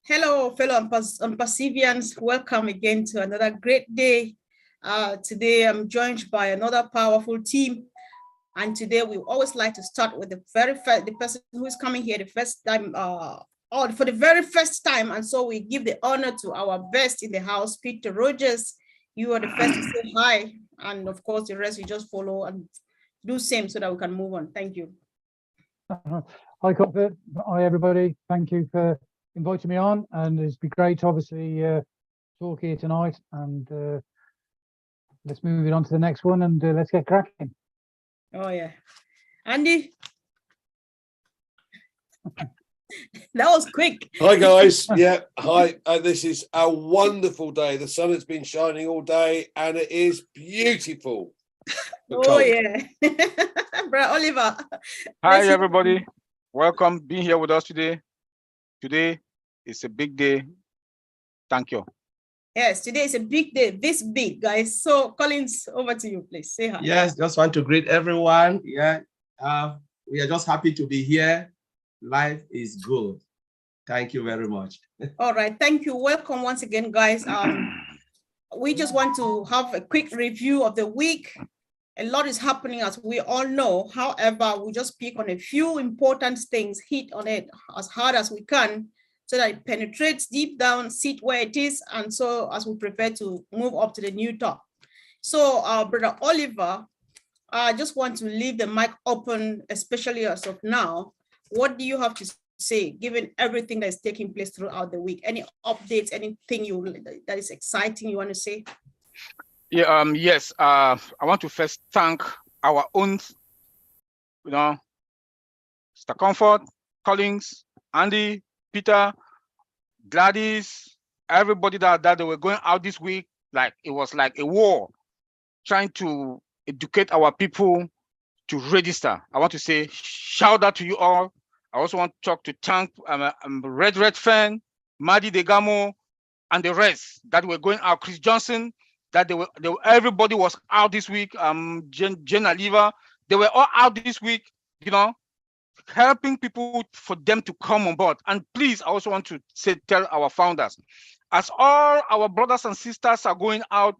Hello, fellow Unpassivians. Welcome again to another great day. Today, I'm joined by another powerful team. And today, we always like to start with the person who is coming here the first time, or for the very first time. And so we give the honor to our best in the house, Peter Rogers. You are the first to say hi. And of course, the rest you just follow and do same so that we can move on. Thank you. Hi, Cuthbert. Hi, everybody. Thank you for inviting me on, and it's been great to obviously talk here tonight, and let's move it on to the next one, and let's get cracking. Oh yeah, Andy. That was quick. Hi guys. Yeah, hi. This is a wonderful day. The sun has been shining all day and it is beautiful. Oh yeah. Brother Oliver. Hi everybody. Welcome being here with us today. Today is a big day. Thank you. Yes, today is a big day, this big, guys. So Collins, over to you, please. Say hi. Yes, just want to greet everyone. Yeah, we are just happy to be here. Life is good. Thank you very much. All right, thank you. Welcome once again, guys. We just want to have a quick review of the week. A lot is happening, as we all know. However, we just pick on a few important things, hit on it as hard as we can, so that it penetrates deep down, sit where it is, and so as we prepare to move up to the new top. So, Brother Oliver, I just want to leave the mic open, especially as of now. What do you have to say, given everything that is taking place throughout the week? Any updates, anything that is exciting you want to say? Yeah, yes. I want to first thank our own, Mr. Comfort, Collins, Andy, Peter, Gladys, everybody that they were going out this week, like it was like a war, trying to educate our people to register. I want to say shout out to you all. I also want to thank Red Fan, Madi Degamo, and the rest that were going out. Chris Johnson, that everybody was out this week. Jen Aliva, they were all out this week. Helping people for them to come on board. And please, I also want to tell our founders, as all our brothers and sisters are going out,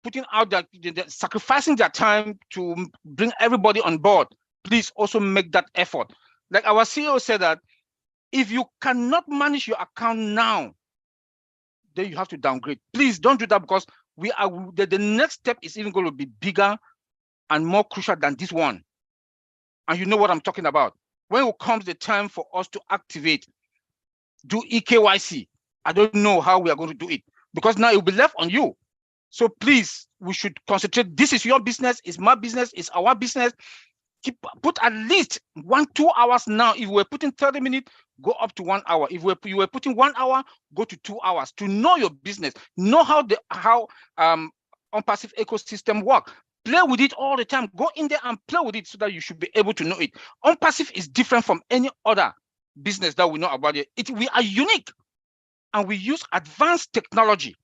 putting out sacrificing their time to bring everybody on board, please also make that effort. Like our CEO said, that if you cannot manage your account now, then you have to downgrade. Please don't do that, because the next step is even going to be bigger and more crucial than this one. And you know what I'm talking about. When it comes the time for us to activate, do EKYC, I don't know how we are going to do it, because now it will be left on you. So please, we should concentrate. This is your business, it's my business, it's our business. Put at least 1-2 hours now. If we're putting 30 minutes, go up to 1 hour. If you were putting 1 hour, go to 2 hours to know your business, know how ONPASSIVE ecosystem work. Play with it all the time. Go in there and play with it so that you should be able to know it. ONPASSIVE is different from any other business that we know about it. We are unique, and we use advanced technology.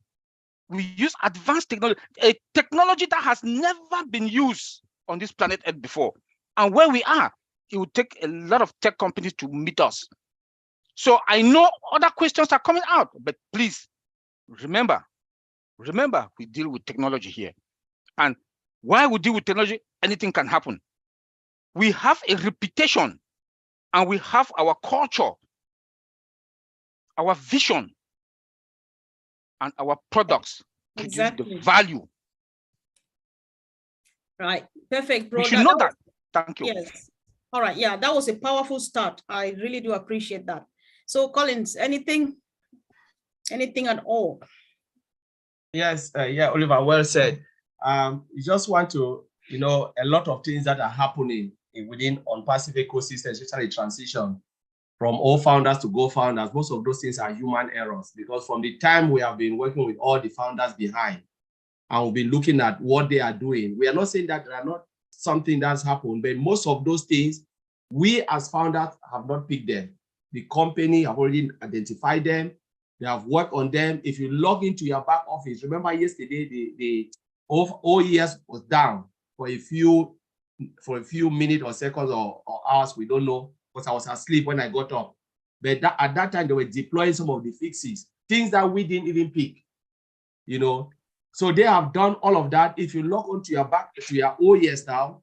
We use advanced technology, a technology that has never been used on this planet Earth before. And where we are, it will take a lot of tech companies to meet us. So I know other questions are coming out, but please remember, we deal with technology here. And while we deal with technology, anything can happen. We have a reputation, and we have our culture, our vision, and our products produce the value. Right, perfect, bro. We should know that. Thank you. Yes. All right, yeah, that was a powerful start. I really do appreciate that. So Collins, anything at all? Yes, yeah, Oliver, well said. You just want to, a lot of things that are happening within ONPASSIVE ecosystem, especially transition from all founders to go founders. Most of those things are human errors, because from the time we have been working with all the founders behind, and we've been looking at what they are doing, we are not saying that there are not something that's happened, but most of those things, we as founders have not picked them. The company have already identified them. They have worked on them. If you log into your back office, remember yesterday, the OES was down for a few minutes or seconds or hours, we don't know, because I was asleep when I got up. but at that time they were deploying some of the fixes, things that we didn't even pick, you know. So they have done all of that. If you log onto your OES now,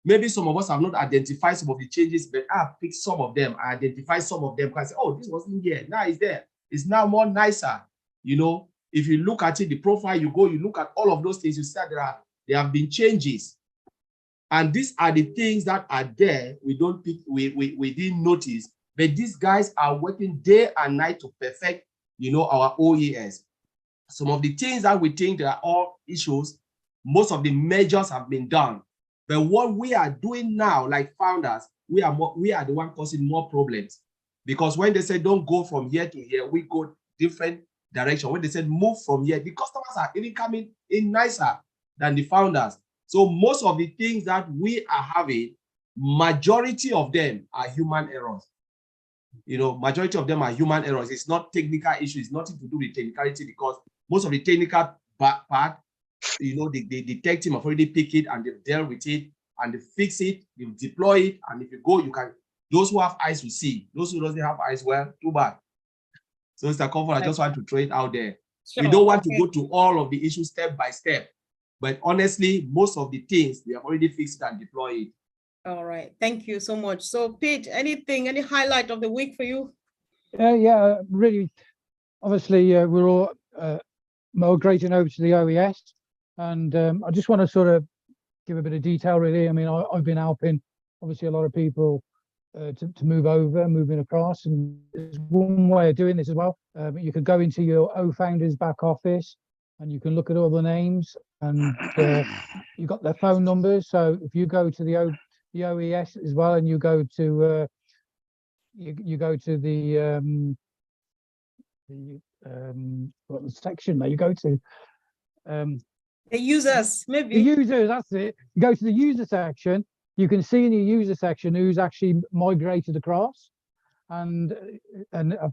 maybe some of us have not identified some of the changes, but I have picked some of them. I identified some of them because I say, oh, this wasn't here. Now it's there. It's now more nicer. You know, if you look at it, the profile, you look at all of those things, you see that there have been changes. And these are the things that are there. We don't pick, we didn't notice, but these guys are working day and night to perfect, you know, our OES. Some of the things that we think are all issues, most of the measures have been done. But what we are doing now, like founders, we are the one causing more problems. Because when they say don't go from here to here, we go different direction. When they said move from here, the customers are even coming in nicer than the founders. So most of the things that we are having, majority of them are human errors. You know, majority of them are human errors. It's not technical issues. It's nothing to do with technicality, because most of the technical part, you know, the tech team have already picked it and they've dealt with it and they fix it, they deploy it, and if you go, you can. Those who have eyes will see. Those who don't have eyes, well, too bad. So, Mr. Comfort, I just want to throw it out there. Sure. We don't want to go to all of the issues step by step, but honestly, most of the things we have already fixed and deployed it. All right, thank you so much. So, Pete, any highlight of the week for you? Yeah, really. Obviously, we're all migrating over to the OES, and I just want to sort of give a bit of detail, really. I mean, I've been helping, obviously, a lot of people to move over, moving across, and there's one way of doing this as well. You could go into your O-Founders back office, and you can look at all the names, and you've got their phone numbers. So if you go to the OES as well, and you go to you go to the what section that you go to, The users, maybe. the users, that's it. You go to the user section, you can see in the user section who's actually migrated across, and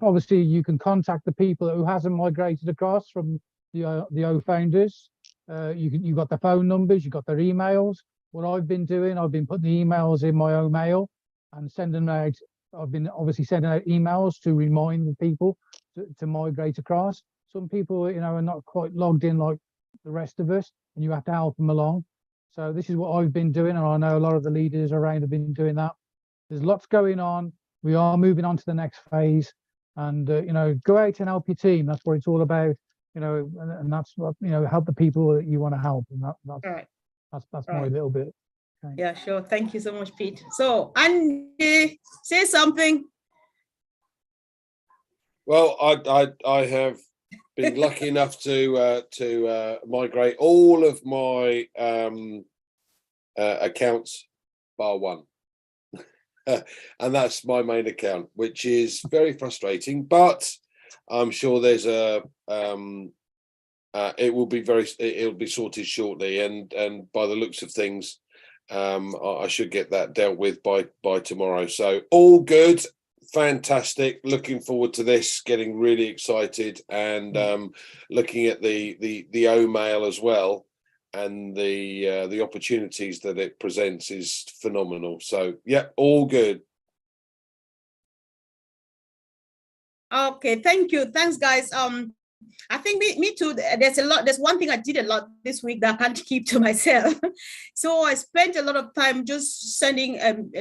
obviously you can contact the people who hasn't migrated across from the O-Founders. You've got their phone numbers, you've got their emails. What I've been doing, I've been putting the emails in my own mail and sending them out. I've been obviously sending out emails to remind the people to migrate across. Some people, you know, are not quite logged in like the rest of us, and you have to help them along. So this is what I've been doing, and I know a lot of the leaders around have been doing that. There's lots going on. We are moving on to the next phase, and you know, go out and help your team. That's what it's all about, you know, and that's what, you know, help the people that you want to help, and that's All right. That's my little bit. Okay. Yeah, sure. Thank you so much, Pete. So, Andy, say something. Well, I have been lucky enough to migrate all of my accounts bar one, and that's my main account, which is very frustrating. But I'm sure there's it'll be sorted shortly, and by the looks of things, I should get that dealt with by tomorrow. So all good. Fantastic. Looking forward to this, getting really excited, and looking at the O-mail as well, and the opportunities that it presents is phenomenal. So yeah, all good. Okay, thank you. Thanks, guys. I think me too. There's one thing I did a lot this week that I can't keep to myself. So I spent a lot of time just sending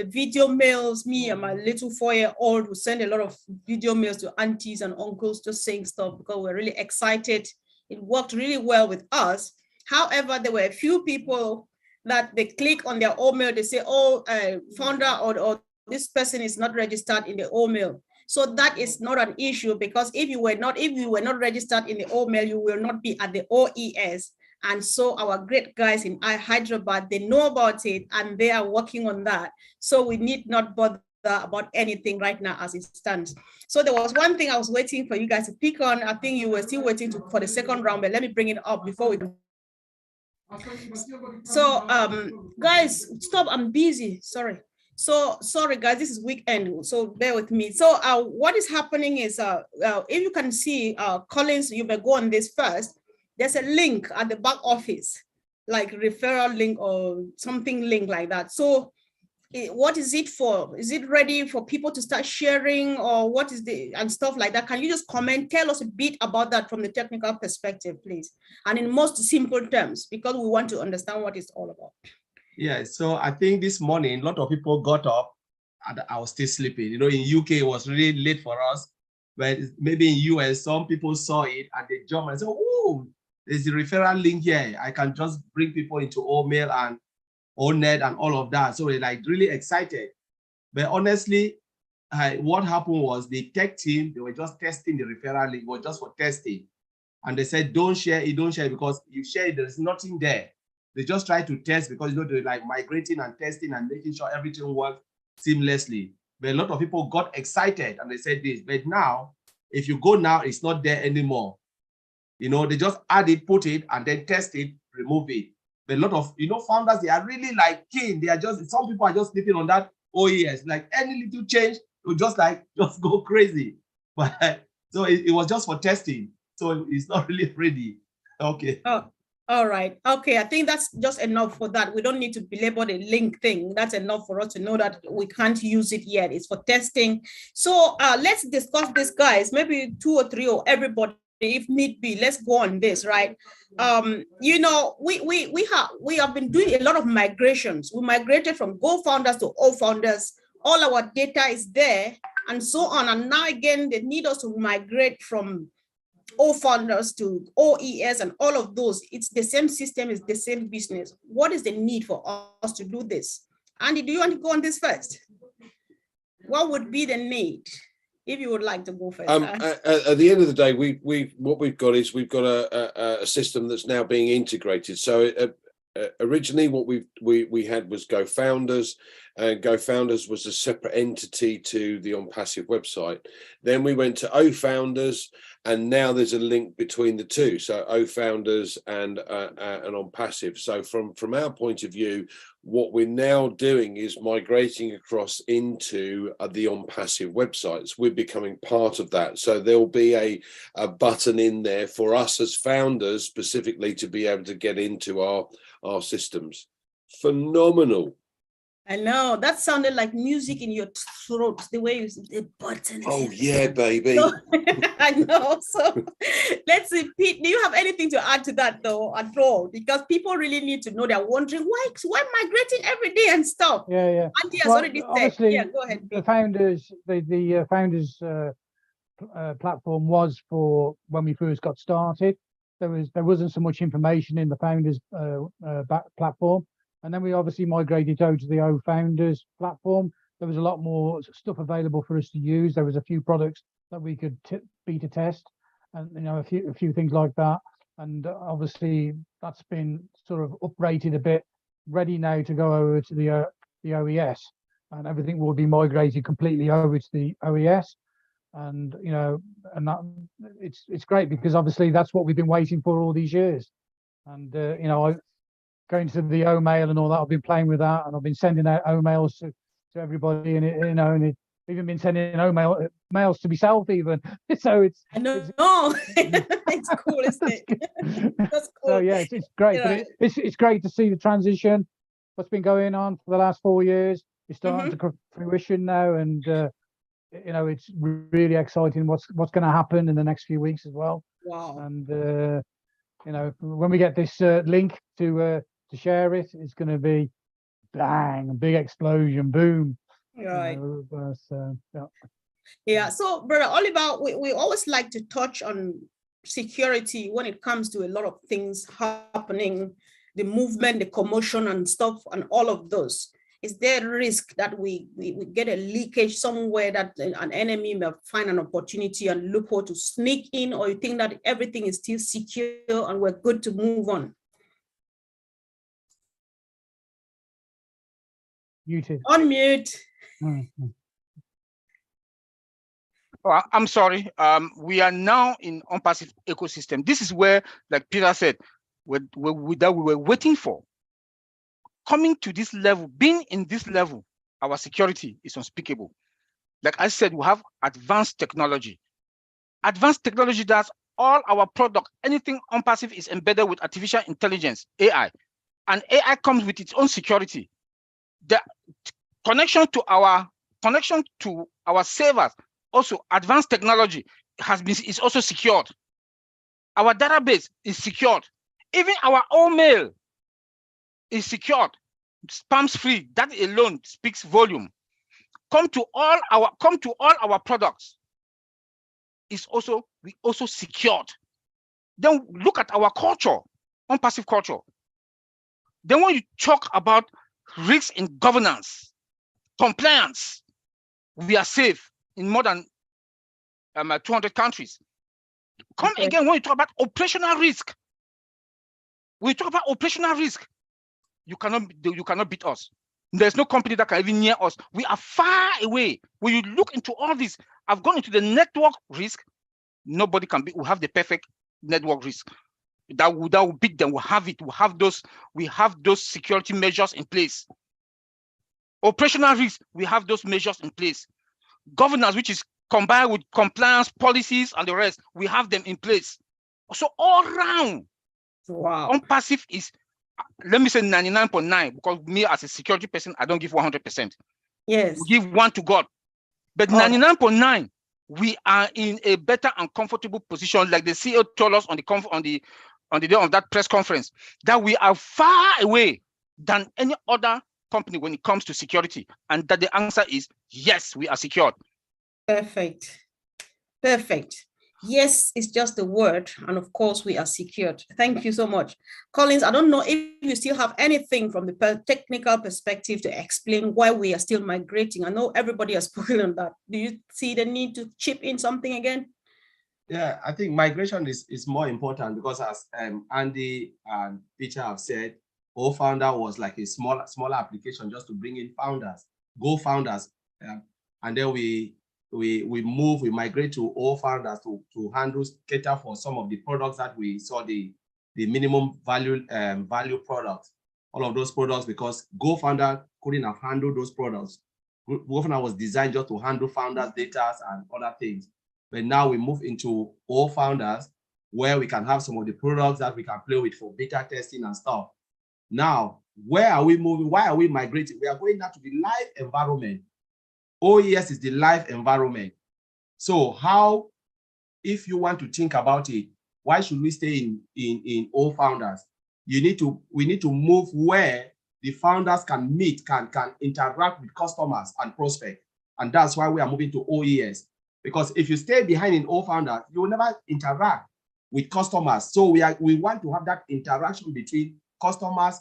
video mails. Me and my little 4-year-old who send a lot of video mails to aunties and uncles, just saying stuff because we're really excited. It worked really well with us. However, there were a few people that they click on their O-mail, they say, oh, founder or this person is not registered in the O-mail. So that is not an issue, because if you were not registered in the O-mail, you will not be at the OES. And so our great guys in Hyderabad, they know about it and they are working on that. So we need not bother about anything right now as it stands. So there was one thing I was waiting for you guys to pick on. I think you were still waiting for the second round, but let me bring it up before we go. So guys, stop, I'm busy, sorry. So sorry guys, this is weekend, so bear with me. So what is happening is if you can see, Collins, you may go on this first. There's a link at the back office, like referral link or something link like that. So what is it for? Is it ready for people to start sharing, or what is the, and stuff like that? Can you just comment, tell us a bit about that from the technical perspective, please? And in most simple terms, because we want to understand what it's all about. Yeah, so I think this morning, a lot of people got up and I was still sleeping. You know, in UK, it was really late for us, but maybe in US, some people saw it and they jumped and said, oh, there's a referral link here. I can just bring people into OMail and ONET and all of that. So we're like really excited. But honestly, what happened was the tech team, they were just testing the referral link, it was just for testing. And they said, don't share it, because you share it, there's nothing there. They just try to test because, you know, they're like migrating and testing and making sure everything works seamlessly. But a lot of people got excited and they said this, but now, if you go now, it's not there anymore. You know, they just add it, put it, and then test it, remove it. But a lot of, you know, founders, they are really like keen. They are just, some people are just sleeping on that OES. Like any little change, will just go crazy. But so it was just for testing. So it's not really ready. Okay. Oh, all right. Okay, I think that's just enough for that. We don't need to belabor the link thing. That's enough for us to know that we can't use it yet. It's for testing. So let's discuss this, guys. Maybe 2 or 3 or everybody, if need be. Let's go on this, right? You know, we have been doing a lot of migrations. We migrated from Go founders to O founders. All our data is there and so on. And now again, they need us to migrate from O founders to OES and all of those. It's the same system, it's the same business. What is the need for us to do this? Andy, do you want to go on this first? What would be the need? If you would like to go first. At the end of the day, what we've got is we've got a system that's now being integrated. So originally what we had was Go Founders, and Go Founders was a separate entity to the ONPASSIVE website. Then we went to O Founders, and now there's a link between the two. So O Founders and ONPASSIVE. So from our point of view, what we're now doing is migrating across into the ONPASSIVE websites. We're becoming part of that. So there'll be a button in there for us as founders specifically to be able to get into our systems. Phenomenal. I know, that sounded like music in your throat, the way you said the button. Oh yeah, baby. So, I know. So let's see, Pete, do you have anything to add to that though at all? Because people really need to know. They're wondering why migrating every day and stuff. Yeah. Andy has already said. Yeah, go ahead. The founders, the founders platform was for when we first got started. There wasn't so much information in the founders platform. And then we obviously migrated over to the O Founders platform. There was a lot more stuff available for us to use. There was a few products that we could beta test, and you know, a few things like that. And obviously that's been sort of uprated a bit, ready now to go over to the OES, and everything will be migrated completely over to the OES. And you know, and that it's great because obviously that's what we've been waiting for all these years. And you know, going to the OMail and all that, I've been playing with that, and I've been sending out OMails to everybody, and you know, and it's even been sending mails to myself even. So it's I know. It's cool, isn't it? That's cool. So yeah, it's great. Yeah. But it's great to see the transition. What's been going on for the last 4 years is starting to come to fruition now, and you know, it's really exciting what's going to happen in the next few weeks as well. Wow. And you know, when we get this link to share it, it's going to be bang, a big explosion, boom. Right. You know, yeah. Yeah. So, Brother Oliver, we always like to touch on security when it comes to a lot of things happening, the movement, the commotion and stuff, and all of those. Is there a risk that we get a leakage somewhere, that an enemy may find an opportunity and loophole to sneak in, or you think that everything is still secure and we're good to move on? Muted. Unmute. Mm-hmm. I'm sorry. We are now in ONPASSIVE ecosystem. This is where, like Peter said, that we were waiting for. Coming to this level, being in this level, our security is unspeakable. Like I said, we have advanced technology. Advanced technology does all our product, anything ONPASSIVE is embedded with artificial intelligence, AI. And AI comes with its own security. connection to our servers, also advanced technology is also secured. Our database is secured. Even our own mail is secured. Spams free. That alone speaks volume. Come to all our products. We also secured. Then look at our culture, ONPASSIVE culture. Then when you talk about risks in governance, compliance, we are safe in more than 200 countries. Come again when you talk about operational risk. When you talk about operational risk, you cannot beat us. There's no company that can even near us. We are far away. When you look into all this, I've gone into the network risk. Nobody can will have the perfect network risk. That will beat them. We have it. We have those security measures in place. Operational risk, we have those measures in place. Governance, which is combined with compliance policies and the rest, we have them in place. So all round, wow, ONPASSIVE is, let me say 99.9, because me as a security person, I don't give 100%. Yes. We give 1 to God. But 99.9, we are in a better and comfortable position, like the CEO told us on the day of that press conference, that we are far away than any other company when it comes to security, and that the answer is yes, we are secured. Perfect. Yes, it's just the word, and of course we are secured. Thank you so much. Collins, I don't know if you still have anything from the technical perspective to explain why we are still migrating. I know everybody has spoken on that. Do you see the need to chip in something again? Yeah, I think migration is more important, because as Andy and Peter have said, OFounder was like a smaller application just to bring in founders, founders, and then we migrate to OFounders to cater for some of the products that we saw the minimum value products, all of those products, because GoFounder couldn't have handled those products. GoFounder was designed just to handle founders' data and other things. But now we move into OFounders, where we can have some of the products that we can play with for beta testing and stuff. Now, where are we moving? Why are we migrating? We are going now to the live environment. OES is the live environment. So how, if you want to think about it, why should we stay in OFounders? We need to move where the founders can meet, can interact with customers and prospects. And that's why we are moving to OES. Because if you stay behind in OFounders, you will never interact with customers. So we want to have that interaction between customers,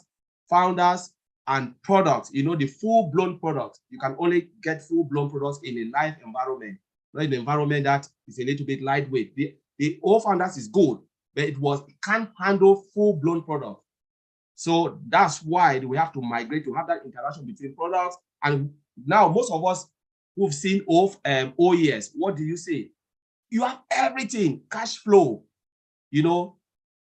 founders, and products. You know, the full-blown products. You can only get full-blown products in a live environment, not in an environment that is a little bit lightweight. The OFounders is good, but it can't handle full-blown products. So that's why we have to migrate to have that interaction between products. And now most of us who've seen OES, what do you say? You have everything, cash flow, you know,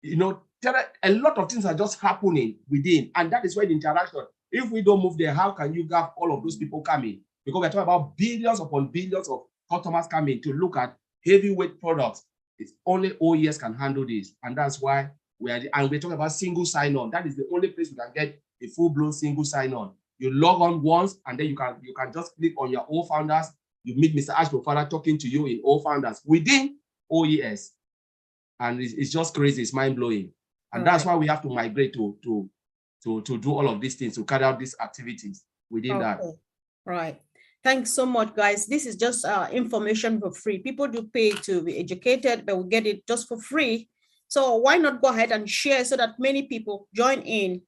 a lot of things are just happening within, and that is why the interaction. If we don't move there, how can you have all of those people coming? Because we're talking about billions upon billions of customers coming to look at heavyweight products. It's only OES can handle this, and that's why we're talking about single sign-on. That is the only place you can get a full-blown single sign-on. You log on once, and then you can just click on your OFounders. You meet Mr. Ashbofara talking to you in OFounders within OES, and it's just crazy. It's mind-blowing. And that's why we have to migrate to do all of these things, to carry out these activities within that. Right. Thanks so much, guys. This is just information for free. People do pay to be educated, but we get it just for free. So why not go ahead and share so that many people join in?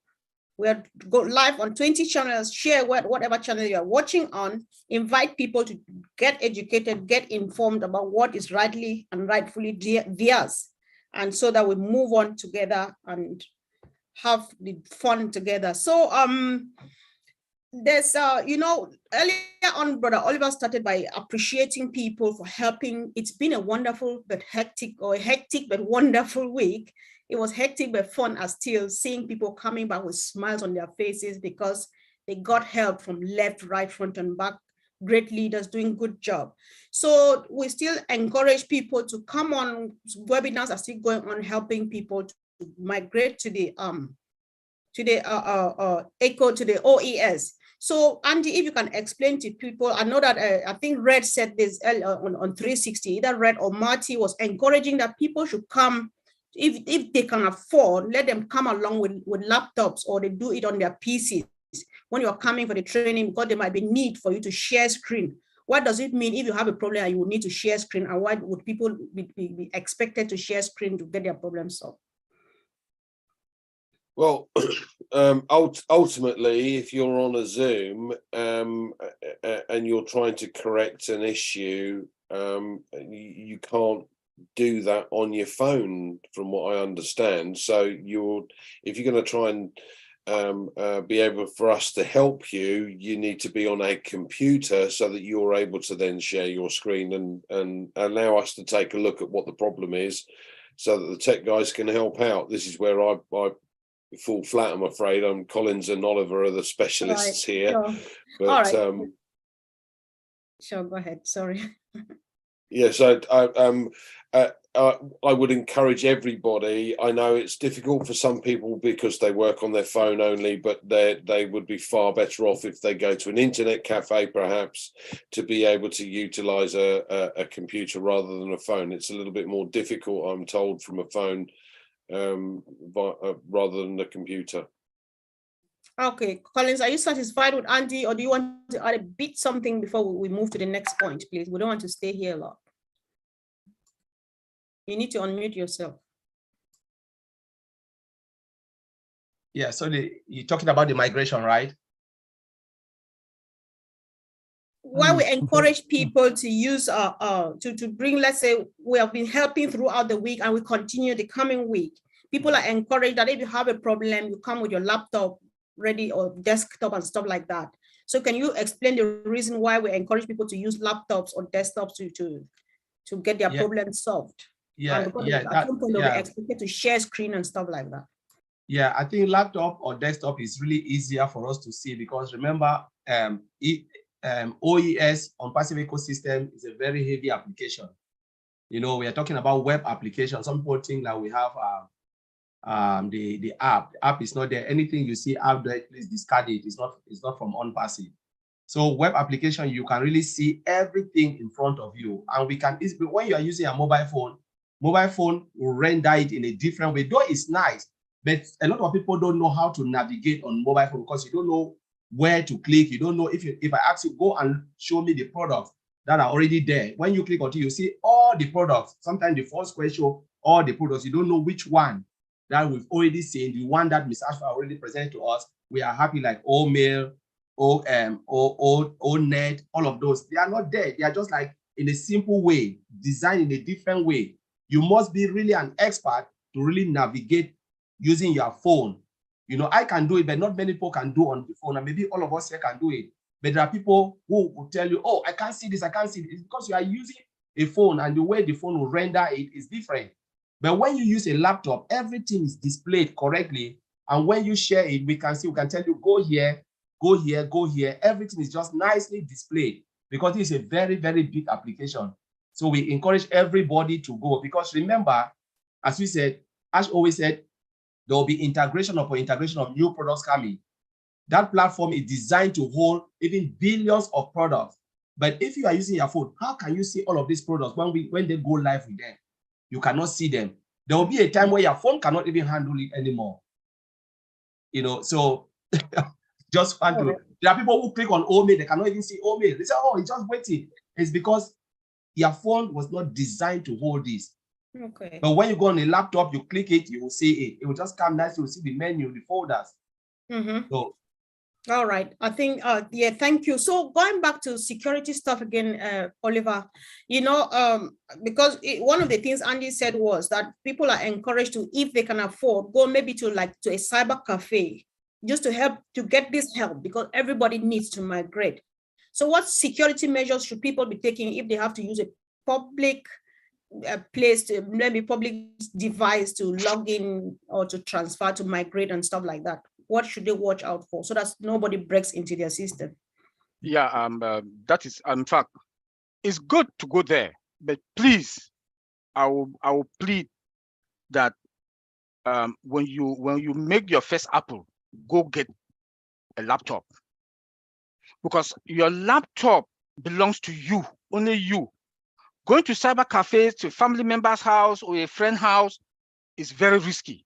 We're go live on 20 channels. Share whatever channel you're watching on. Invite people to get educated, get informed about what is rightly and rightfully theirs. And so that we move on together and have the fun together. So there's earlier on, Brother Oliver started by appreciating people for helping. It's been a wonderful but hectic but wonderful week. It was hectic but fun as still, seeing people coming back with smiles on their faces because they got help from left, right, front, and back. Great leaders doing good job. So we still encourage people to come on. Webinars are still going on, helping people to migrate to the OES. So Andy, if you can explain to people, I know that I think Red said this on 360, either Red or Marty was encouraging that people should come, if they can afford, let them come along with laptops, or they do it on their PCs when you're coming for the training, because there might be need for you to share screen. What does it mean if you have a problem and you would need to share screen, and why would people be expected to share screen to get their problem solved? Well, ultimately, if you're on a Zoom and you're trying to correct an issue, you can't do that on your phone, from what I understand. So if you're going to try and be able for us to help you, you need to be on a computer so that you're able to then share your screen and allow us to take a look at what the problem is, so that the tech guys can help out. This is where I fall flat, I'm afraid. Collins and Oliver are the specialists here. Sure. But All right. Sure, go ahead. Sorry. Yes, I would encourage everybody. I know it's difficult for some people because they work on their phone only, but they would be far better off if they go to an internet cafe, perhaps, to be able to utilize a computer rather than a phone. It's a little bit more difficult, I'm told, from a phone rather than the computer. Okay, Collins, are you satisfied with Andy, or do you want to add a bit something before we move to the next point, please? We don't want to stay here a lot. You need to unmute yourself. Yeah, so you're talking about the migration, right? Why we encourage people to use to bring, let's say we have been helping throughout the week and we continue the coming week. People are encouraged that if you have a problem, you come with your laptop ready or desktop and stuff like that. So can you explain the reason why we encourage people to use laptops or desktops to get their problems solved? Yeah, at some point they'll be expected to share screen and stuff like that. Yeah, I think laptop or desktop is really easier for us to see, because remember, OES, ONPASSIVE ecosystem, is a very heavy application. You know, we are talking about web applications. Some people think that we have the app. The app is not there. Anything you see out there, please discard it. It's not from ONPASSIVE. So web application, you can really see everything in front of you. And we can, when you are using a mobile phone will render it in a different way. Though it's nice, but a lot of people don't know how to navigate on mobile phone, because you don't know where to click. You don't know if I ask you, go and show me the products that are already there. When you click on it, you see all the products. Sometimes the first question, all the products, you don't know which one that we've already seen, the one that Ms. Ashford already presented to us. We are happy, like OMail, ONet, all of those. They are not there. They are just like in a simple way, designed in a different way. You must be really an expert to really navigate using your phone. You know, I can do it, but not many people can do on the phone, and maybe all of us here can do it. But there are people who will tell you, oh, I can't see this, I can't see it. It's because you are using a phone, and the way the phone will render it is different. But when you use a laptop, everything is displayed correctly. And when you share it, we can tell you, go here, go here, go here. Everything is just nicely displayed, because it's a very, very big application. So we encourage everybody to go, because remember, as we said, Ash always said, there will be integration upon integration of new products coming. That platform is designed to hold even billions of products. But if you are using your phone, how can you see all of these products when they go live with them? You cannot see them. There will be a time where your phone cannot even handle it anymore. You know, so just want to, there are people who click on OMail, they cannot even see OMail. They say, oh, it's just waiting. It's because your phone was not designed to hold this. Okay. But when you go on a laptop, you click it, you will see it. It will just come nice. You will see the menu, the folders. So, all right. I think, yeah, thank you. So going back to security stuff again, Oliver, you know, because one of the things Andy said was that people are encouraged to, if they can afford, go maybe to a cyber cafe, just to help to get this help, because everybody needs to migrate. So what security measures should people be taking if they have to use a public place, to maybe public device to log in or to transfer, to migrate and stuff like that? What should they watch out for so that nobody breaks into their system? Yeah, that is, in fact, it's good to go there, but please, I will plead that when you make your first Apple, go get a laptop. because your laptop belongs to you, only you. Going to cyber cafes, to a family member's house or a friend's house is very risky.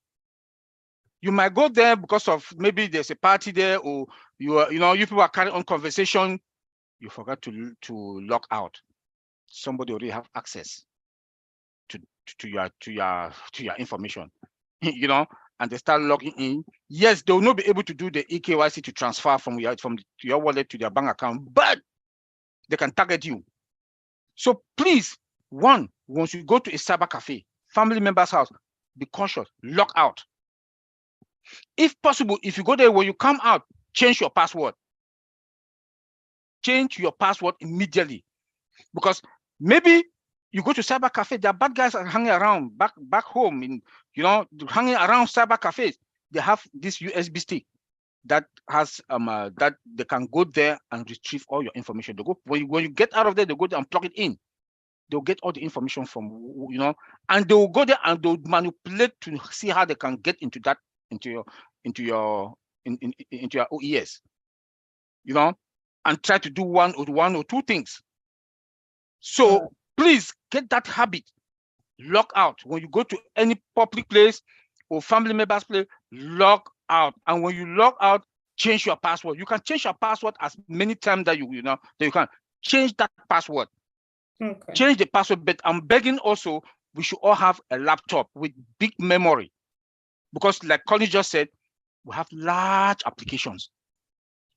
You might go there because of maybe there's a party there, or you people are carrying on conversation. You forgot to log out. Somebody already have access to your information, and they start logging in. Yes, they will not be able to do the eKYC to transfer from your wallet to their bank account, but they can target you. So please, once you go to a cyber cafe, family member's house, be cautious, log out. If possible, if you go there, when you come out, change your password. Change your password immediately, because maybe you go to cyber cafe, there are bad guys are hanging around back home, hanging around cyber cafes. They have this USB stick that has that they can go there and retrieve all your information. They go when you get out of there, they go there and plug it in. They'll get all the information from and they will go there and they'll manipulate to see how they can get into your OES, and try to do one or two things. So please get that habit. Log out when you go to any public place or family member's place. Log out, and when you log out, change your password. You can change your password as many times that you can change that password. Okay. Change the password, but I'm begging also, we should all have a laptop with big memory, because like Colin just said, we have large applications.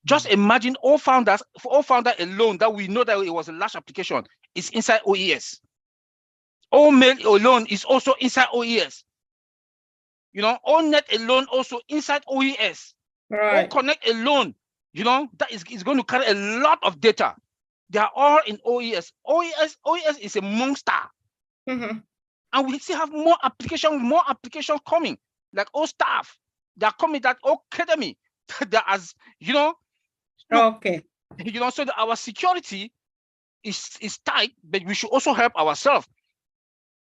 Just imagine all founder alone that we know that it was a large application is inside OES. All mail alone is also inside OES. All net alone also inside OES. Right. All connect alone, that is going to carry a lot of data. They are all in OES. OES is a monster. Mm-hmm. And we still have more applications coming, like all staff. They are coming, that academy. That as Okay. So that our security is tight, but we should also help ourselves.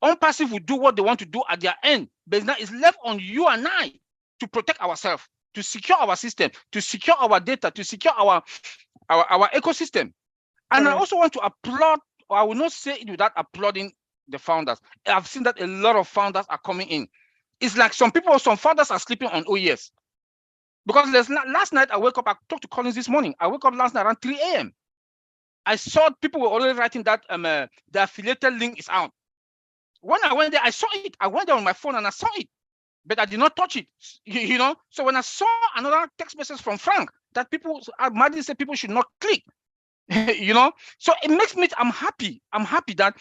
ONPASSIVE will do what they want to do at their end, but now it's left on you and I to protect ourselves, to secure our system, to secure our data, to secure our ecosystem. And I also want to applaud, or I will not say it without applauding the founders. I've seen that a lot of founders are coming in. It's like some founders are sleeping on OES. Because last night I woke up, I talked to Collins this morning. I woke up last night around 3 a.m. I saw people were already writing that the affiliated link is out. When I went there, I saw it. I went there on my phone and I saw it, but I did not touch it. So when I saw another text message from Frank that Maddy said people should not click, so it makes me, I'm happy that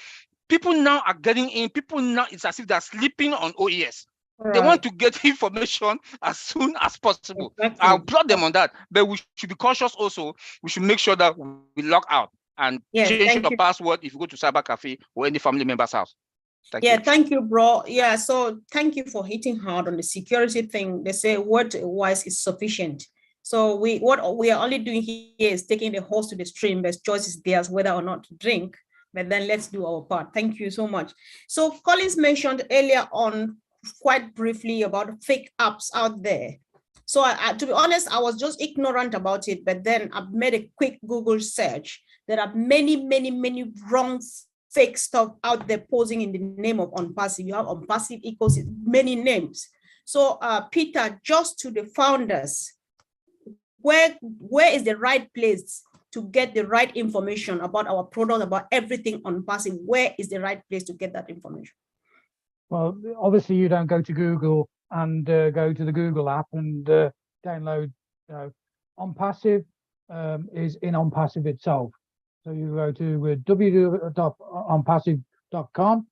people now are getting in. People now, it's as if they're sleeping on OES. Right. They want to get information as soon as possible. Exactly. I applaud them on that, but we should be cautious also. We should make sure that we log out and change your password if you go to cyber cafe or any family member's house. Thank you. Thank you, bro. Yeah, so thank you for hitting hard on the security thing. They say word wise is sufficient. So what we are only doing here is taking the horse to the stream. There's choices theirs whether or not to drink, but then let's do our part. Thank you so much. So Collins mentioned earlier on quite briefly about fake apps out there. So to be honest, I was just ignorant about it, but then I've made a quick Google search. There are many wrong fake stuff out there posing in the name of ONPASSIVE. You have ONPASSIVE ecosystem, many names. So Peter, just to the founders, where is the right place to get the right information about our product, about everything ONPASSIVE? Where is the right place to get that information? Well, obviously you don't go to Google and go to the Google app and download. ONPASSIVE is in ONPASSIVE itself. So you go to www.onpassive.com.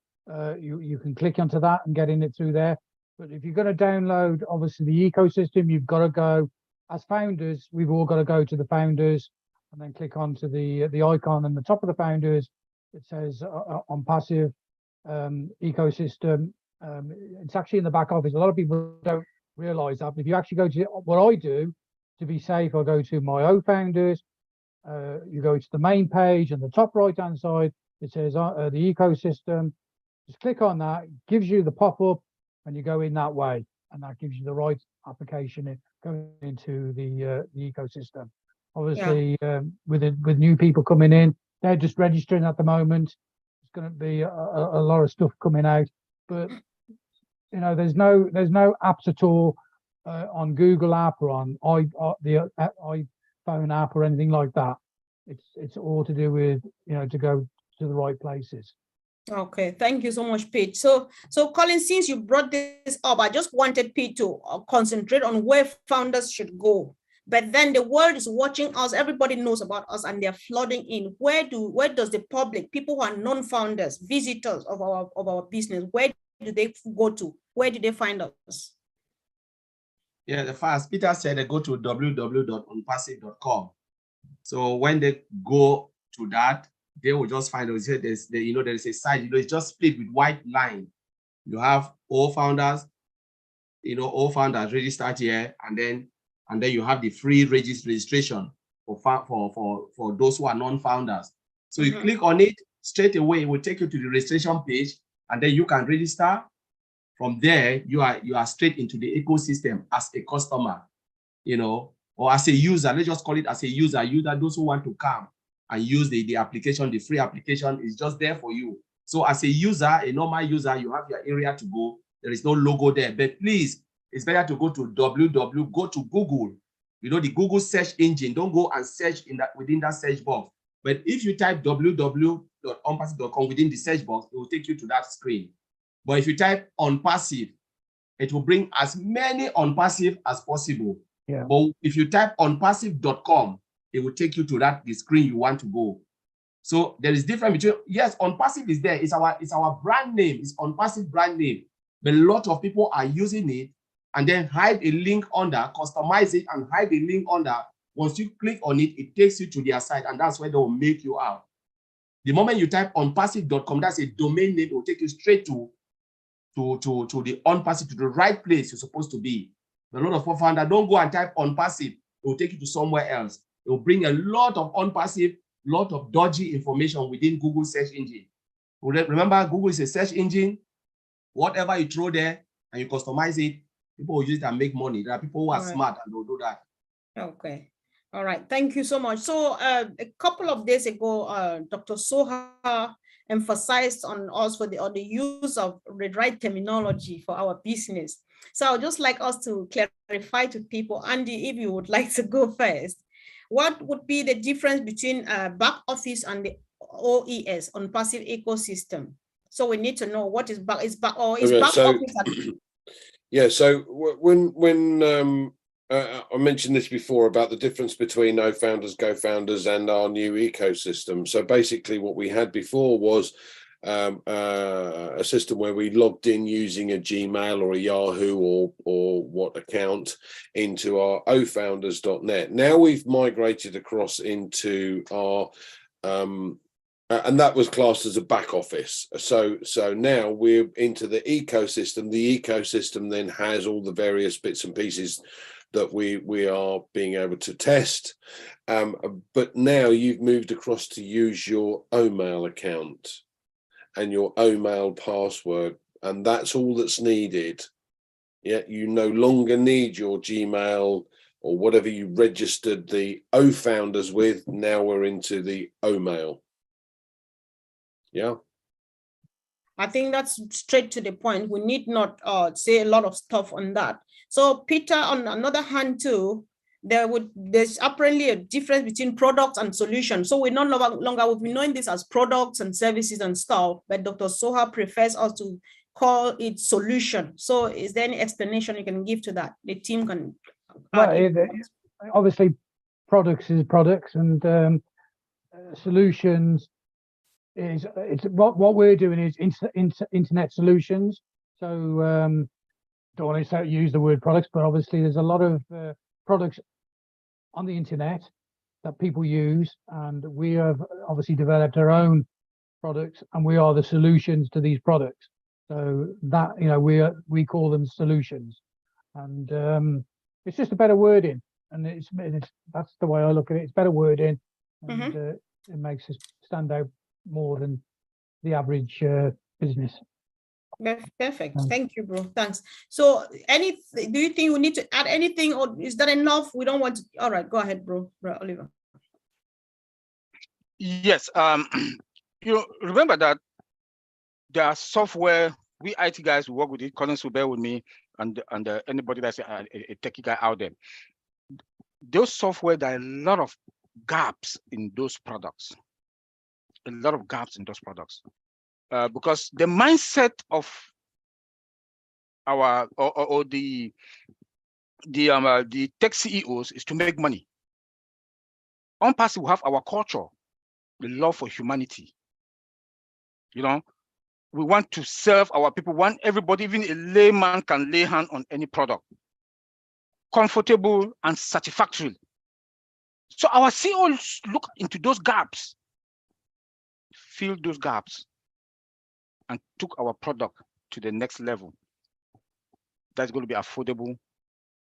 You can click onto that and get in it through there. But if you're going to download, obviously the ecosystem, you've got to go. As founders, we've all got to go to the founders and then click onto the icon on the top of the founders. It says ONPASSIVE ecosystem. It's actually in the back office. A lot of people don't realize that. But if you actually go to what I do to be safe, I go to my own founders. You go to the main page and the top right hand side, it says the ecosystem. Just click on that, it gives you the pop-up and you go in that way, and that gives you the right application going into the ecosystem. Obviously, with new people coming in, they're just registering at the moment. There's going to be a lot of stuff coming out, but you know, there's no apps at all on Google app or on the iPhone app or anything like that. It's all to do with, you know, to go to the right places. Okay, thank you so much, Pete. So Colin, since you brought this up, I just wanted Pete to concentrate on where founders should go. But then the world is watching us. Everybody knows about us, and they're flooding in. Where does the public, people who are non-founders, visitors of our business, where do they go to? Where do they find us? Yeah, the first Peter said they go to www.onpassive.com. So when they go to that, they will just find out there is a site, it's just split with white line. You have all founders, all founders registered here, and then you have the free registration for those who are non-founders. So you click on it, straight away it will take you to the registration page, and then you can register. From there, you are straight into the ecosystem as a customer, or as a user. Let's just call it as a user. Those who want to come and use the application, the free application is just there for you. So as a user, a normal user, you have your area to go. There is no logo there, but please, it's better to go to go to Google, the Google search engine. Don't go and search within that search box. But if you type www.onpassive.com within the search box, it will take you to that screen. But if you type ONPASSIVE, it will bring as many ONPASSIVE as possible. Yeah. But if you type onpassive.com, it will take you to the screen you want to go. So there is difference between, yes, ONPASSIVE is there. It's our brand name. It's ONPASSIVE brand name. But a lot of people are using it and then hide a link under, customize it and hide a link under. Once you click on it, it takes you to their site, and that's where they will make you out. The moment you type onpassive.com, that's a domain name. It will take you straight to the ONPASSIVE, to the right place you're supposed to be. A lot of founders don't go and type ONPASSIVE. It will take you to somewhere else. It will bring a lot of ONPASSIVE, lot of dodgy information within Google search engine. Remember, Google is a search engine. Whatever you throw there and you customize it, people will use it and make money. There are people who are smart and they'll do that. Okay. All right. Thank you so much. So a couple of days ago, Dr. Soha emphasized on us on the use of the right terminology for our business. So I would just like us to clarify to people. Andy, if you would like to go first, what would be the difference between back office and the OES, ONPASSIVE ecosystem? So we need to know what is back office. Yeah. So when I mentioned this before about the difference between No Founders, Go Founders and our new ecosystem. So basically what we had before was a system where we logged in using a Gmail or a Yahoo or what account into our ofounders.net. Now we've migrated across into our and that was classed as a back office. So now we're into the ecosystem. The ecosystem then has all the various bits and pieces that we are being able to test. But now you've moved across to use your OMail account and your OMail password, and that's all that's needed. Yeah, you no longer need your Gmail or whatever you registered the OFounders with. Now we're into the OMail. Yeah. I think that's straight to the point. We need not say a lot of stuff on that. So Peter, on another hand too, there's apparently a difference between products and solutions. So we're no longer, we've been knowing this as products and services and stuff, but Dr. Soha prefers us to call it solution. So is there any explanation you can give to that? The team can. Obviously, products is products, and solutions is what we're doing is internet solutions. So don't want to use the word products, but obviously there's a lot of products on the internet that people use, and we have obviously developed our own products, and we are the solutions to these products. So that, we call them solutions, and it's just a better wording, and that's the way I look at it. It's better wording, and it makes us stand out more than the average business. Perfect. Thank you, bro. Thanks. So do you think we need to add anything, or is that enough? We don't want to. All right, go ahead, bro Oliver. Yes. You remember that there are software, we IT guys who work with it, Collins will bear with me, and anybody that's a techie guy out there. Those software, there are a lot of gaps in those products. A lot of gaps in those products. Because the mindset of our or the tech CEOs is to make money. ONPASSIVE will have our culture, the love for humanity. You know, we want to serve our people. Want everybody, even a layman, can lay hand on any product, comfortable and satisfactory. So our CEOs look into those gaps, fill those gaps, and took our product to the next level. That's going to be affordable,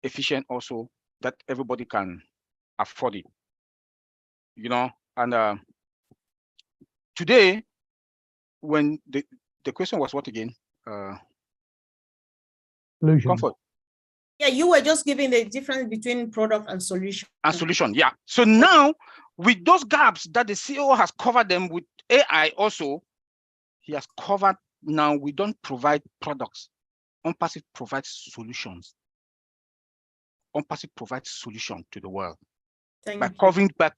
efficient also, that everybody can afford it. You know, and today, when the question was what again? Solution. Comfort. Yeah, you were just giving the difference between product and solution. And solution, yeah. So now, with those gaps that the CEO has covered them with AI also, he has covered. Now we don't provide products. ONPASSIVE provides solutions. ONPASSIVE provides solution to the world. By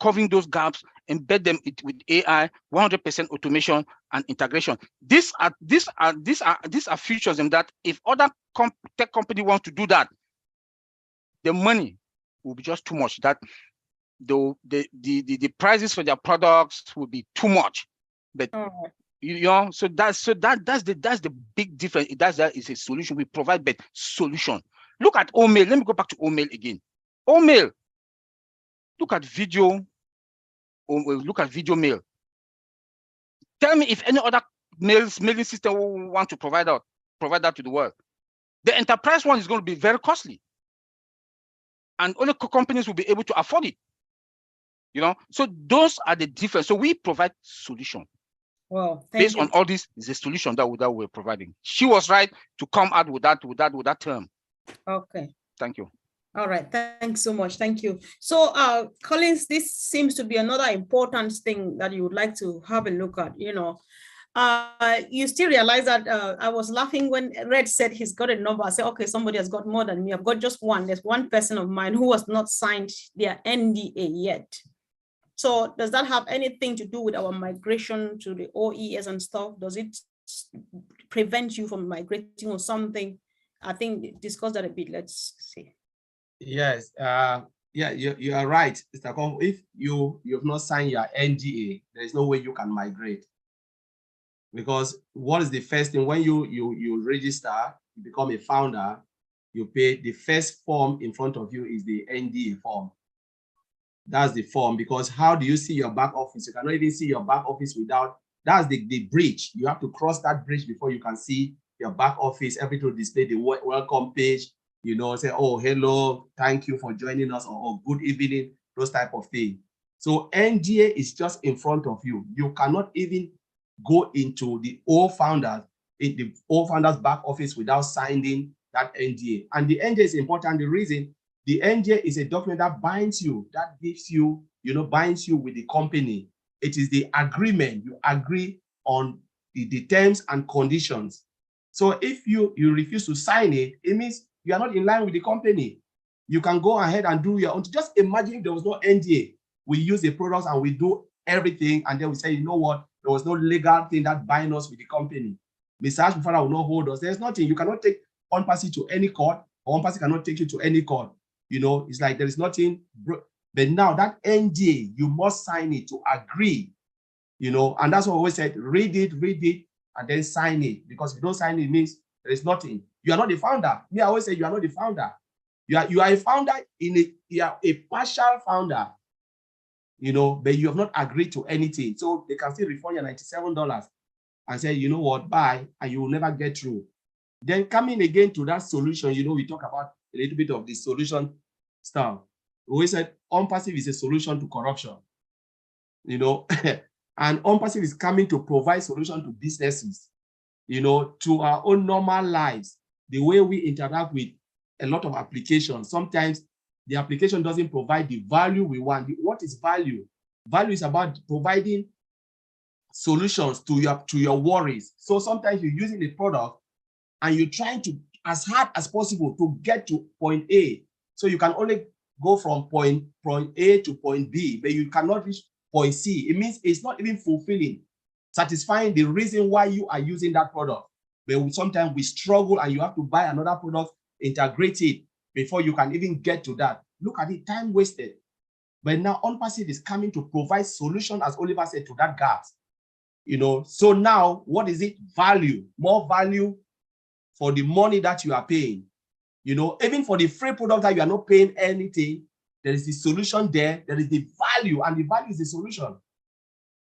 covering those gaps, embed them with AI, 100% automation and integration. These are features in that if other tech company want to do that, the money will be just too much. That the prices for their products will be too much. But you know, so that's the big difference. That is a solution. We provide but solution. Look at OMail. Let me go back to OMail again. OMail. Look at video. Look at video mail. Tell me if any other mailing system will want to provide that to the world. The enterprise one is going to be very costly, and only companies will be able to afford it. You know, so those are the difference. So we provide solution. Well, based on all this is a solution that we're providing. She was right to come out with that term. Okay. Thank you. All right, thanks so much. Thank you. So Collins, this seems to be another important thing that you would like to have a look at. You know, you still realize that I was laughing when Red said he's got a number. I said, okay, somebody has got more than me. I've got just one. There's one person of mine who has not signed their NDA yet. So does that have anything to do with our migration to the OES and stuff? Does it prevent you from migrating or something? I think discuss that a bit. Let's see. Yes, yeah, you are right, Mr. Kom. If you have not signed your NDA, there is no way you can migrate. Because what is the first thing when you register, you become a founder, you pay the first form in front of you is the NDA form. That's the form, because how do you see your back office? You cannot even see your back office without, that's the bridge. You have to cross that bridge before you can see your back office, everything to display the welcome page, you know, say, oh, hello, thank you for joining us, or good evening, those type of things. So NDA is just in front of you. You cannot even go into the old founders, in the old founders back office without signing that NDA. And the NDA is important. The reason, the NDA is a document that binds you, that gives you, you know, binds you with the company. It is the agreement. You agree on the terms and conditions. So if you refuse to sign it, it means you are not in line with the company. You can go ahead and do your own. Just imagine if there was no NDA. We use the products and we do everything, and then we say, you know what, there was no legal thing that binds us with the company. Mr. Ashby will not hold us. There's nothing. You cannot take ONPASSIVE to any court, or ONPASSIVE cannot take you to any court. You know, it's like there is nothing. But now that NDA, you must sign it to agree. You know, and that's what we always said, read it, and then sign it. Because if you don't sign it, it means there is nothing. You are not the founder. Me, I always say you are not the founder. You are a founder you are a partial founder, you know, but you have not agreed to anything. So they can still refund you $97 and say, you know what, bye, and you will never get through. Then coming again to that solution, you know, we talk about a little bit of the solution stuff. We always said ONPASSIVE is a solution to corruption, you know, and ONPASSIVE is coming to provide solution to businesses. to our own normal lives, the way we interact with a lot of applications, sometimes the application doesn't provide the value we want. What is value? Value is about providing solutions to your worries. So sometimes you're using a product and you're trying to, as hard as possible, to get to point A. So you can only go from point A to point B, but you cannot reach point C. It means it's not even fulfilling, satisfying the reason why you are using that product. But sometimes we struggle and you have to buy another product, integrate it before you can even get to that. Look at it, time wasted. But now ONPASSIVE is coming to provide solution, as Oliver said, to that gap. So now what is it? Value, more value for the money that you are paying. Even for the free product that you are not paying anything, there is the solution there. There is the value, and the value is the solution.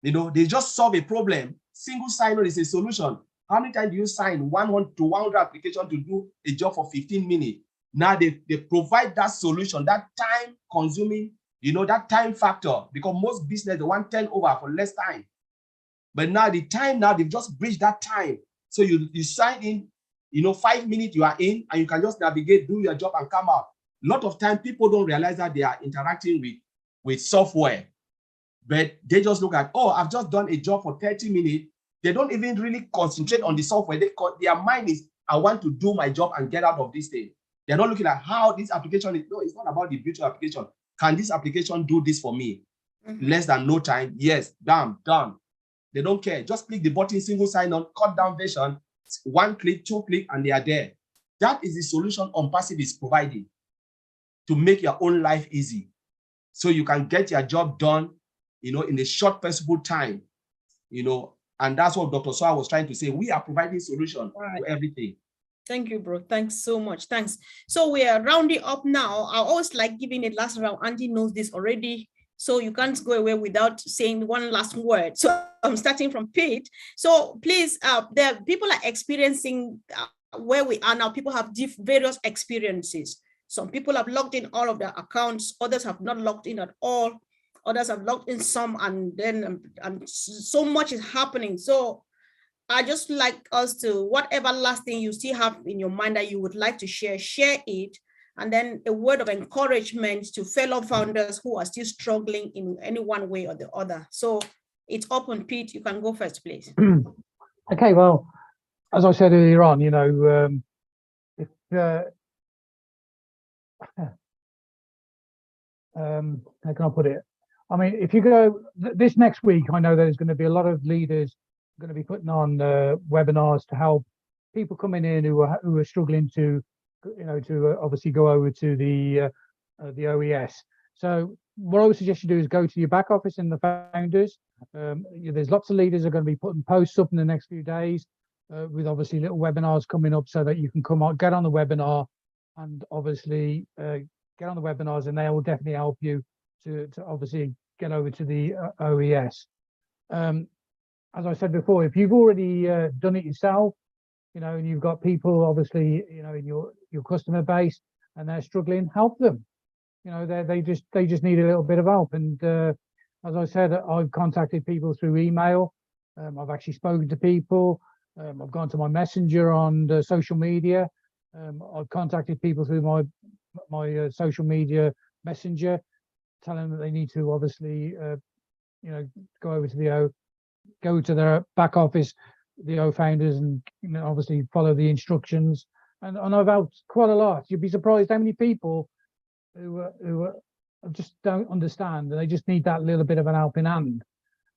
They just solve a problem. Single sign-on is a solution. How many times do you sign 100 to 100 applications to do a job for 15 minutes? Now they provide that solution, that time consuming, that time factor, because most business, they want turnover for less time. But now the time, they've just bridged that time. So you sign in, 5 minutes you are in, and you can just navigate, do your job and come out. A lot of time people don't realize that they are interacting with software, but they just look at, oh, I've just done a job for 30 minutes. They don't even really concentrate on the software. Their mind is, I want to do my job and get out of this thing. They're not looking at how this application is. No, it's not about the beauty application. Can this application do this for me? Less than no time. Yes, bam, done. They don't care. Just click the button, single sign-on, cut down version, 1 click, 2 click, and they are there. That is the solution ONPASSIVE is providing to make your own life easy. So you can get your job done, in a short possible time, and that's what Dr. Soa was trying to say. We are providing solution to everything. Thank you, bro. Thanks so much. Thanks. So we are rounding up now. I always like giving it last round. Andy knows this already. So you can't go away without saying one last word. So I'm starting from Pete. So please, the people are experiencing where we are now. People have various experiences. Some people have logged in all of their accounts. Others have not logged in at all. Others have logged in some, and then so much is happening. So I just like us to, whatever last thing you still have in your mind that you would like to share it. And then a word of encouragement to fellow founders who are still struggling in any one way or the other. So it's open, Pete. You can go first, please. Okay, well, as I said earlier on, how can I put it? I mean, if you go this next week, I know there's going to be a lot of leaders going to be putting on webinars to help people coming in who are struggling to, to obviously go over to the OES. So what I would suggest you do is go to your back office and the founders. There's lots of leaders are going to be putting posts up in the next few days with obviously little webinars coming up so that you can come out, get on the webinar, and obviously get on the webinars, and they will definitely help you to obviously get over to the OES. As I said before, if you've already done it yourself, and you've got people obviously, in your customer base, and they're struggling, help them. They just need a little bit of help. And as I said, I've contacted people through email. I've actually spoken to people. I've gone to my messenger on the social media. I've contacted people through my social media messenger, telling them that they need to obviously, go over to go to their back office, the O founders, and obviously follow the instructions. And I've helped quite a lot. You'd be surprised how many people who just don't understand, and they just need that little bit of an helping hand.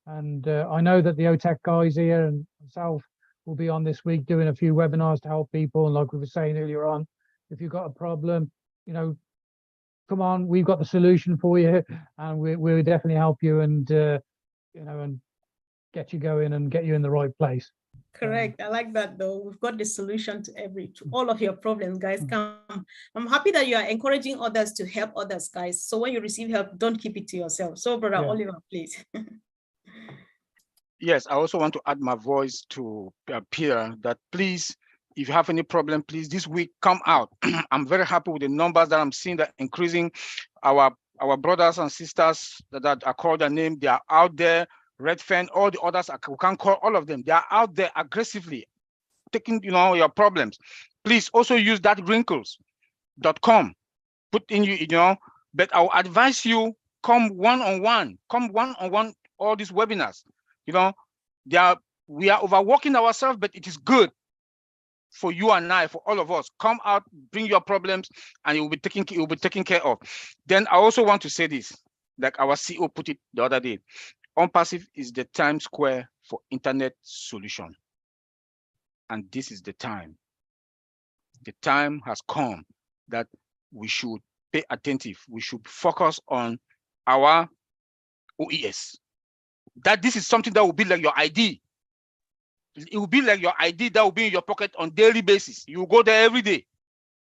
And I know that the OTech guys here and myself will be on this week doing a few webinars to help people. And like we were saying earlier on, if you've got a problem, come on, we've got the solution for you, and we'll definitely help you and and get you going and get you in the right place. Correct. I like that though. We've got the solution to all of your problems, guys. Come. I'm happy that you are encouraging others to help others, guys. So when you receive help, don't keep it to yourself. So brother Oliver, please. Yes, I also want to add my voice to Peter that please, if you have any problem, please this week come out. I'm very happy with the numbers that I'm seeing that increasing. Our brothers and sisters that are called their name, they are out there. Redfern, all the others, we can't call all of them. They are out there aggressively taking, your problems. Please also use that wrinkles.com. Put in but I'll advise you come one-on-one, all these webinars. We are overworking ourselves, but it is good for you and I, for all of us. Come out, bring your problems, and it will be taken care of. Then I also want to say this, like our CEO put it the other day. ONPASSIVE is the Times Square for internet solution. And this is the time. The time has come that we should pay attentive. We should focus on our OES. That this is something that will be like your ID. It will be like your ID that will be in your pocket on daily basis. You go there every day.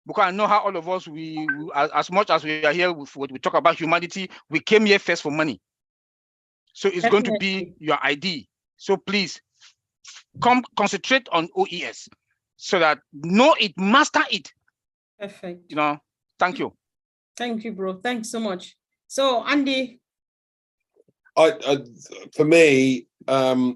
Because I know how all of us, we as much as we are here, we talk about humanity, we came here first for money. So it's going to be your ID. So please come concentrate on OES so that know it, master it. Perfect. Thank you. Thank you, bro. Thanks so much. So Andy. For me, I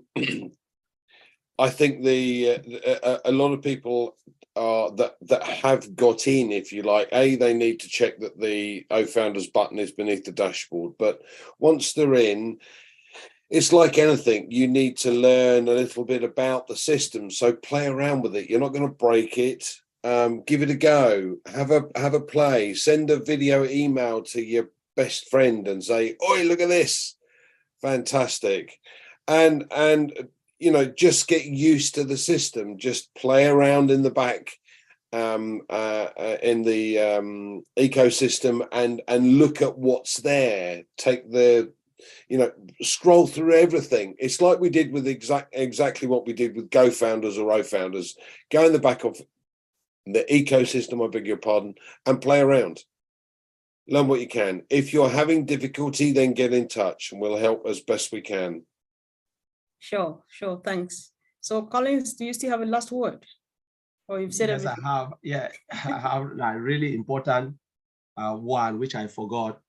think a lot of people that have got in, if you like, they need to check that the OFounders button is beneath the dashboard. But once they're in, it's like anything. You need to learn a little bit about the system. So play around with it. You're not going to break it. Give it a go. Have a play. Send a video email to your best friend and say, "Oi, look at this. Fantastic." And just get used to the system. Just play around in the back in the ecosystem and look at what's there. Take the scroll through everything. It's like we did with exactly what we did with GoFounders or OFounders. Go in the back of the ecosystem, I beg your pardon, and play around. Learn what you can. If you're having difficulty, then get in touch and we'll help as best we can. Sure, thanks. So Collins, do you still have a last word? Or you've said everything? Yes, I have a really important one, which I forgot.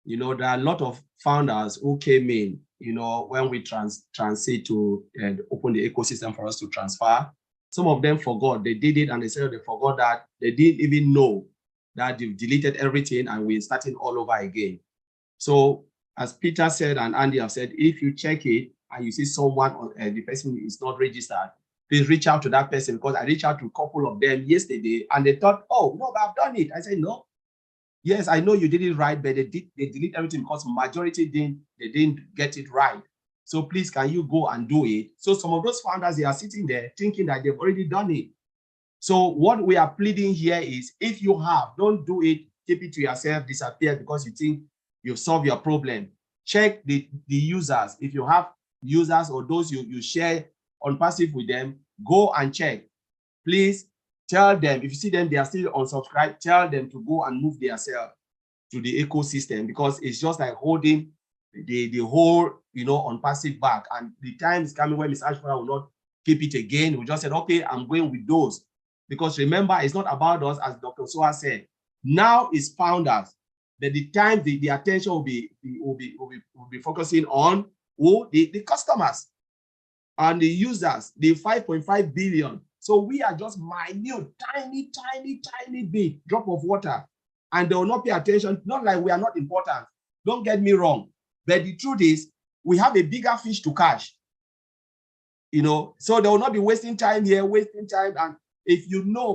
There are a lot of founders who came in, when we transit to open the ecosystem for us to transfer. Some of them forgot. They did it and they said they forgot that they didn't even know that they've deleted everything and we're starting all over again. So as Peter said and Andy have said, if you check it and you see someone, the person is not registered, please reach out to that person, because I reached out to a couple of them yesterday and they thought, oh, no, but I've done it. I said, no. Yes, I know you did it right, but they delete everything because majority didn't get it right. So please, can you go and do it? So some of those founders, they are sitting there thinking that they've already done it. So what we are pleading here is, if you have, don't do it, keep it to yourself, disappear because you think you've solved your problem. Check the users. If you have users or those you share ONPASSIVE with them, go and check. Please tell them, if you see them, they are still unsubscribed, tell them to go and move themselves to the ecosystem, because it's just like holding the whole, ONPASSIVE back. And the time is coming when Ms. Ashford will not keep it again. We just said, okay, I'm going with those. Because remember, it's not about us, as Dr. Soa said. Now it's founders. That the time the attention will be focusing on the customers and the users, the 5.5 billion. So we are just minute, tiny bit drop of water, and they will not pay attention. Not like we are not important. Don't get me wrong. But the truth is, we have a bigger fish to catch. So they will not be wasting time here, and if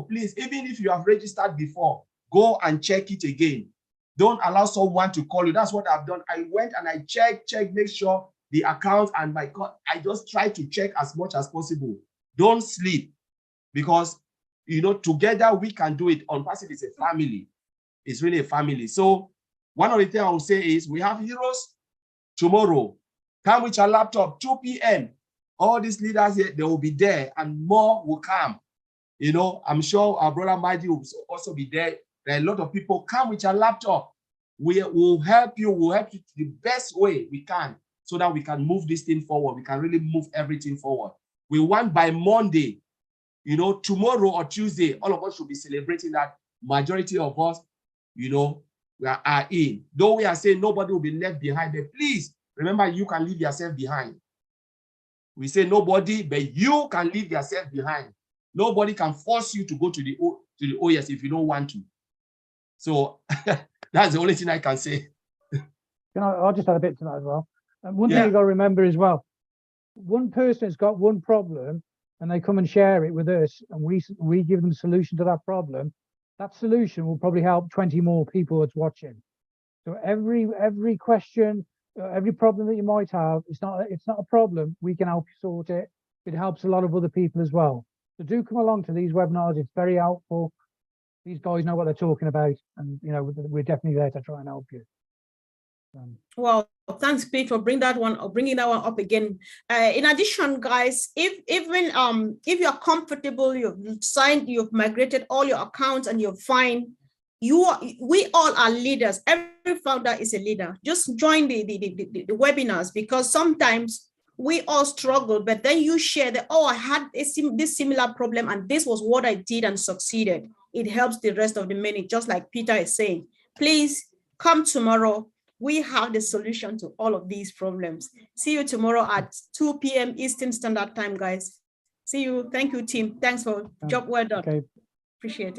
please, even if you have registered before, go and check it again. Don't allow someone to call you. That's what I've done. I went and I checked, make sure the account and my God, I just try to check as much as possible. Don't sleep, because together we can do it. ONPASSIVE is a family. It's really a family. So one of the things I will say is, we have heroes tomorrow. Come with your laptop, 2 p.m. All these leaders here, they will be there and more will come. I'm sure our brother Maji will also be there. There are a lot of people. Come with your laptop. We will help you. We'll help you the best way we can, so that we can move this thing forward. We can really move everything forward. We want by Monday, tomorrow or Tuesday, all of us should be celebrating that majority of us, we are in. Though we are saying nobody will be left behind, but please remember, you can leave yourself behind. We say nobody, but you can leave yourself behind. Nobody can force you to go to the OS if you don't want to. So that's the only thing I can say. I'll just add a bit to that as well. And one Yeah. thing you got to remember as well, one person has got one problem and they come and share it with us and we give them a solution to that problem. That solution will probably help 20 more people that's watching. So every question, every problem that you might have, it's not a problem. We can help you sort it. It helps a lot of other people as well. So do come along to these webinars. It's very helpful. These guys know what they're talking about, and we're definitely there to try and help you. Well, thanks, Pete, for bringing that one up again. In addition, guys, if you're comfortable, you've migrated all your accounts and you're fine, we all are leaders. Every founder is a leader. Just join the webinars, because sometimes we all struggle, but then you share that, oh, I had this similar problem and this was what I did and succeeded. It helps the rest of the minute, just like Peter is saying. Please come tomorrow. We have the solution to all of these problems. See you tomorrow at 2 p.m. Eastern Standard Time, guys. See you. Thank you, team. Thanks for job well done. Okay. Appreciate it.